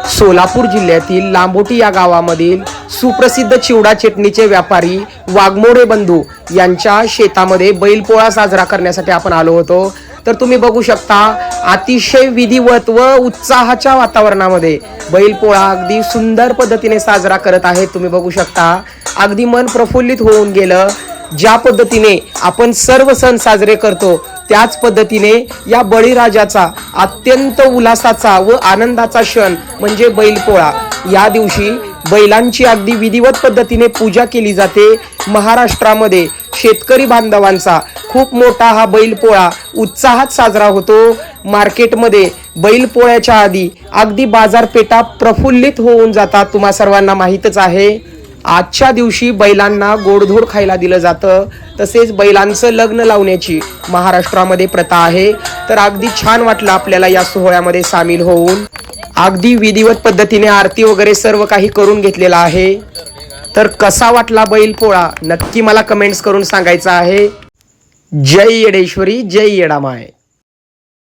सोलापूर जिल्ह्यातील लांबोटी या गावामधील सुप्रसिद्ध चिवडा चटणीचे व्यापारी वाघमोडे बंधू यांच्या शेतामध्ये बैलपोळा साजरा करण्यासाठी आपण आलो होतो। तर तुम्ही बघू शकता अतिशय विधिवत व उत्साहाच्या वातावरणामध्ये बैलपोळा अगदी सुंदर पद्धतीने साजरा करत आहेत। तुम्ही बघू शकता अगदी मन प्रफुल्लित होऊन गेलं। ज्या पद्धतीने आपण सर्व सण साजरे करतो त्याच पद्धतीने या बळीराजाचा अत्यंत उल्हासाचा व आनंदाचा क्षण म्हणजे बैलपोळा। या दिवशी बैलांची अगदी विधिवत पद्धतीने पूजा केली जाते। महाराष्ट्रामध्ये शेतकरी बांधवांचा खूप मोठा हा बैलपोळा उत्साहात साजरा होतो। मार्केटमध्ये बैलपोळ्याच्या आधी अगदी बाजारपेठा प्रफुल्लित होऊन जातात, तुम्हा सर्वांना माहीतच आहे। आजच्या दिवशी बैलांना गोडधोड खायला दिलं जातं, तसेच बैलांचं लग्न लावण्याची महाराष्ट्रामध्ये प्रथा आहे। तर अगदी छान वाटलं आपल्याला या सोहळ्यामध्ये सामील होऊन। अगदी विधिवत पद्धतीने आरती वगैरे सर्व काही करून घेतलेला आहे। तर कसा वाटला बैलपोळा नक्की मला कमेंट्स करून सांगायचं आहे। जय येडेश्वरी, जय येडामाय।